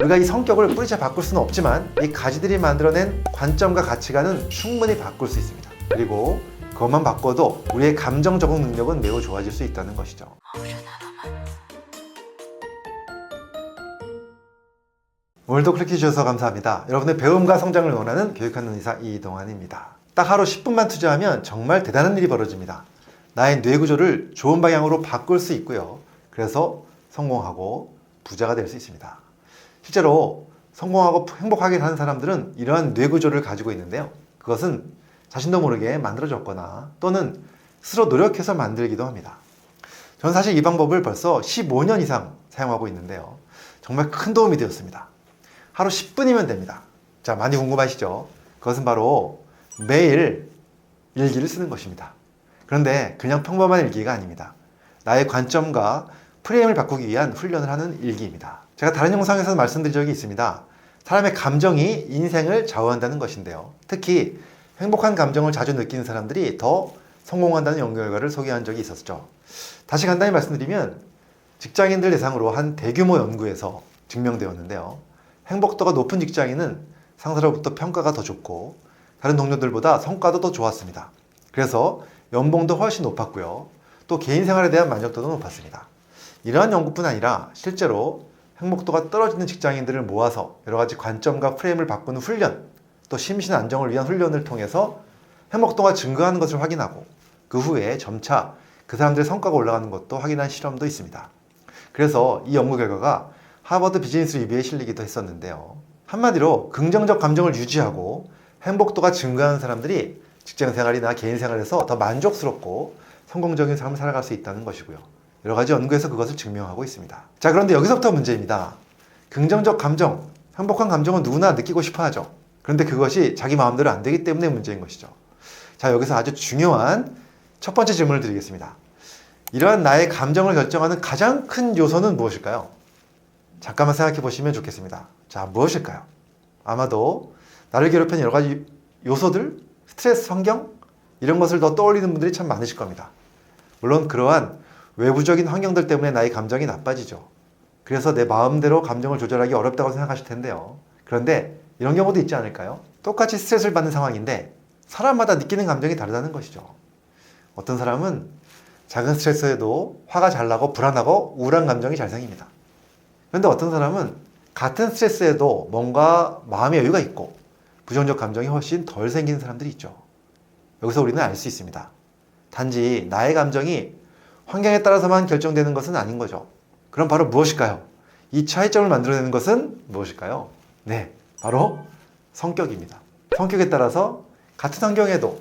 우리가 이 성격을 뿌리째 바꿀 수는 없지만 이 가지들이 만들어낸 관점과 가치관은 충분히 바꿀 수 있습니다. 그리고 그것만 바꿔도 우리의 감정 적응 능력은 매우 좋아질 수 있다는 것이죠. 오늘도 클릭해 주셔서 감사합니다. 여러분의 배움과 성장을 응원하는 교육하는 의사 이동환입니다. 딱 하루 10분만 투자하면 정말 대단한 일이 벌어집니다. 나의 뇌 구조를 좋은 방향으로 바꿀 수 있고요. 그래서 성공하고 부자가 될 수 있습니다. 실제로 성공하고 행복하게 사는 사람들은 이러한 뇌 구조를 가지고 있는데요. 그것은 자신도 모르게 만들어졌거나 또는 스스로 노력해서 만들기도 합니다. 저는 사실 이 방법을 벌써 15년 이상 사용하고 있는데요. 정말 큰 도움이 되었습니다. 하루 10분이면 됩니다. 자, 많이 궁금하시죠? 그것은 바로 매일 일기를 쓰는 것입니다. 그런데 그냥 평범한 일기가 아닙니다. 나의 관점과 프레임을 바꾸기 위한 훈련을 하는 일기입니다. 제가 다른 영상에서 말씀드린 적이 있습니다. 사람의 감정이 인생을 좌우한다는 것인데요. 특히 행복한 감정을 자주 느끼는 사람들이 더 성공한다는 연구 결과를 소개한 적이 있었죠. 다시 간단히 말씀드리면 직장인들 대상으로 한 대규모 연구에서 증명되었는데요. 행복도가 높은 직장인은 상사로부터 평가가 더 좋고 다른 동료들보다 성과도 더 좋았습니다. 그래서 연봉도 훨씬 높았고요. 또 개인 생활에 대한 만족도도 높았습니다. 이러한 연구뿐 아니라 실제로 행복도가 떨어지는 직장인들을 모아서 여러 가지 관점과 프레임을 바꾸는 훈련, 또 심신 안정을 위한 훈련을 통해서 행복도가 증가하는 것을 확인하고 그 후에 점차 그 사람들의 성과가 올라가는 것도 확인한 실험도 있습니다. 그래서 이 연구 결과가 하버드 비즈니스 리뷰에 실리기도 했었는데요. 한마디로 긍정적 감정을 유지하고 행복도가 증가하는 사람들이 직장 생활이나 개인 생활에서 더 만족스럽고 성공적인 삶을 살아갈 수 있다는 것이고요. 여러 가지 연구에서 그것을 증명하고 있습니다. 자, 그런데 여기서부터 문제입니다. 긍정적 감정, 행복한 감정은 누구나 느끼고 싶어 하죠. 그런데 그것이 자기 마음대로 안 되기 때문에 문제인 것이죠. 자, 여기서 아주 중요한 첫 번째 질문을 드리겠습니다. 이러한 나의 감정을 결정하는 가장 큰 요소는 무엇일까요? 잠깐만 생각해 보시면 좋겠습니다. 자, 무엇일까요? 아마도 나를 괴롭히는 여러 가지 요소들, 스트레스 환경, 이런 것을 더 떠올리는 분들이 참 많으실 겁니다. 물론 그러한 외부적인 환경들 때문에 나의 감정이 나빠지죠. 그래서 내 마음대로 감정을 조절하기 어렵다고 생각하실 텐데요. 그런데 이런 경우도 있지 않을까요? 똑같이 스트레스를 받는 상황인데 사람마다 느끼는 감정이 다르다는 것이죠. 어떤 사람은 작은 스트레스에도 화가 잘 나고 불안하고 우울한 감정이 잘 생깁니다. 그런데 어떤 사람은 같은 스트레스에도 뭔가 마음의 여유가 있고 부정적 감정이 훨씬 덜 생기는 사람들이 있죠. 여기서 우리는 알 수 있습니다. 단지 나의 감정이 환경에 따라서만 결정되는 것은 아닌 거죠. 그럼 바로 무엇일까요? 이 차이점을 만들어내는 것은 무엇일까요? 네, 바로 성격입니다. 성격에 따라서 같은 환경에도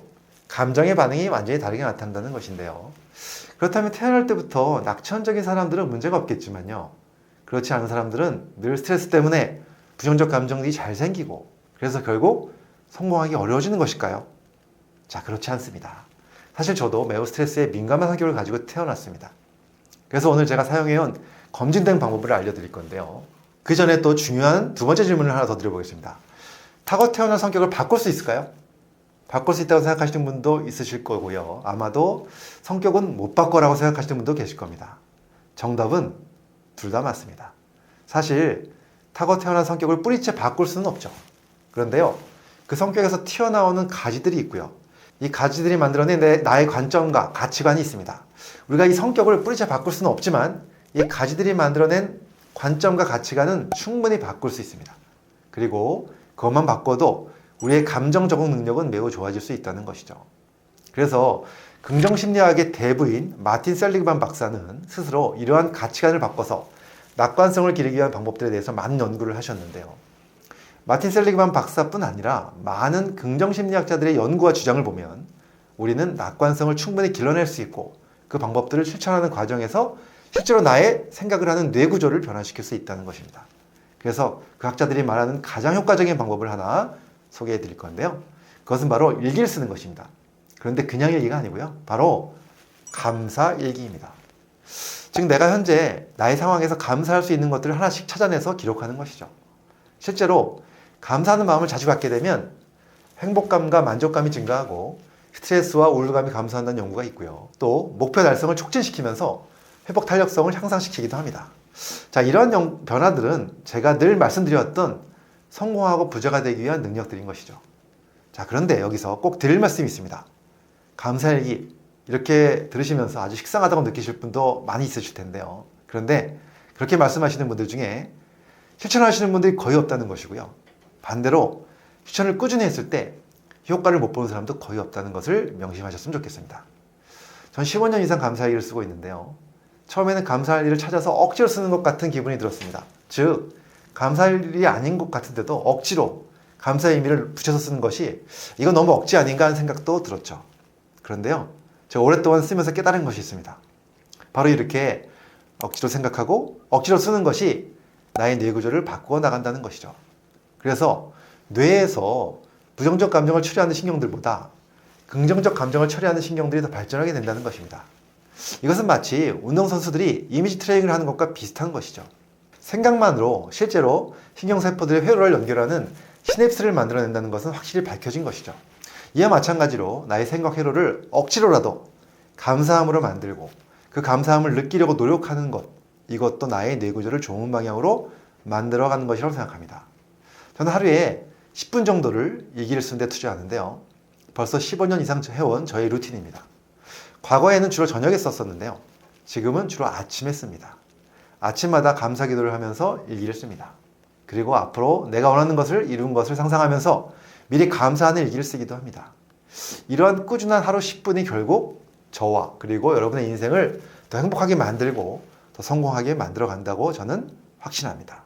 감정의 반응이 완전히 다르게 나타난다는 것인데요. 그렇다면 태어날 때부터 낙천적인 사람들은 문제가 없겠지만요. 그렇지 않은 사람들은 늘 스트레스 때문에 부정적 감정이 잘 생기고 그래서 결국 성공하기 어려워지는 것일까요? 자, 그렇지 않습니다. 사실 저도 매우 스트레스에 민감한 성격을 가지고 태어났습니다. 그래서 오늘 제가 사용해온 검증된 방법을 알려드릴 건데요. 그 전에 또 중요한 두 번째 질문을 하나 더 드려보겠습니다. 타고 태어난 성격을 바꿀 수 있을까요? 바꿀 수 있다고 생각하시는 분도 있으실 거고요. 아마도 성격은 못 바꿔라고 생각하시는 분도 계실 겁니다. 정답은 둘 다 맞습니다. 사실 타고 태어난 성격을 뿌리째 바꿀 수는 없죠. 그런데요, 그 성격에서 튀어나오는 가지들이 있고요. 이 가지들이 만들어낸 나의 관점과 가치관이 있습니다. 우리가 이 성격을 뿌리째 바꿀 수는 없지만 이 가지들이 만들어낸 관점과 가치관은 충분히 바꿀 수 있습니다. 그리고 그것만 바꿔도 우리의 감정 적응 능력은 매우 좋아질 수 있다는 것이죠. 그래서 긍정심리학의 대부인 마틴 셀리그만 박사는 스스로 이러한 가치관을 바꿔서 낙관성을 기르기 위한 방법들에 대해서 많은 연구를 하셨는데요. 마틴 셀리그만 박사뿐 아니라 많은 긍정심리학자들의 연구와 주장을 보면 우리는 낙관성을 충분히 길러낼 수 있고 그 방법들을 실천하는 과정에서 실제로 나의 생각을 하는 뇌 구조를 변화시킬 수 있다는 것입니다. 그래서 그 학자들이 말하는 가장 효과적인 방법을 하나 소개해 드릴 건데요. 그것은 바로 일기를 쓰는 것입니다. 그런데 그냥 일기가 아니고요. 바로 감사 일기입니다. 즉 내가 현재 나의 상황에서 감사할 수 있는 것들을 하나씩 찾아내서 기록하는 것이죠. 실제로 감사하는 마음을 자주 갖게 되면 행복감과 만족감이 증가하고 스트레스와 우울감이 감소한다는 연구가 있고요. 또 목표 달성을 촉진시키면서 회복 탄력성을 향상시키기도 합니다. 자, 이런 변화들은 제가 늘 말씀드렸던 성공하고 부자가 되기 위한 능력들인 것이죠. 자, 그런데 여기서 꼭 드릴 말씀이 있습니다. 감사일기 이렇게 들으시면서 아주 식상하다고 느끼실 분도 많이 있으실 텐데요. 그런데 그렇게 말씀하시는 분들 중에 실천하시는 분들이 거의 없다는 것이고요. 반대로 실천을 꾸준히 했을 때 효과를 못 보는 사람도 거의 없다는 것을 명심하셨으면 좋겠습니다. 전 15년 이상 감사일기를 쓰고 있는데요. 처음에는 감사일기를 찾아서 억지로 쓰는 것 같은 기분이 들었습니다. 즉, 감사일이 아닌 것 같은데도 억지로 감사의 의미를 붙여서 쓰는 것이 이건 너무 억지 아닌가 하는 생각도 들었죠. 그런데요, 제가 오랫동안 쓰면서 깨달은 것이 있습니다. 바로 이렇게 억지로 생각하고 억지로 쓰는 것이 나의 뇌 구조를 바꾸어 나간다는 것이죠. 그래서 뇌에서 부정적 감정을 처리하는 신경들보다 긍정적 감정을 처리하는 신경들이 더 발전하게 된다는 것입니다. 이것은 마치 운동선수들이 이미지 트레이닝을 하는 것과 비슷한 것이죠. 생각만으로 실제로 신경세포들의 회로를 연결하는 시냅스를 만들어낸다는 것은 확실히 밝혀진 것이죠. 이와 마찬가지로 나의 생각 회로를 억지로라도 감사함으로 만들고 그 감사함을 느끼려고 노력하는 것, 이것도 나의 뇌구조를 좋은 방향으로 만들어가는 것이라고 생각합니다. 저는 하루에 10분 정도를 일기를 쓰는 데 투자하는데요. 벌써 15년 이상 해온 저의 루틴입니다. 과거에는 주로 저녁에 썼었는데요. 지금은 주로 아침에 씁니다. 아침마다 감사 기도를 하면서 일기를 씁니다. 그리고 앞으로 내가 원하는 것을 이룬 것을 상상하면서 미리 감사하는 일기를 쓰기도 합니다. 이러한 꾸준한 하루 10분이 결국 저와 그리고 여러분의 인생을 더 행복하게 만들고 더 성공하게 만들어 간다고 저는 확신합니다.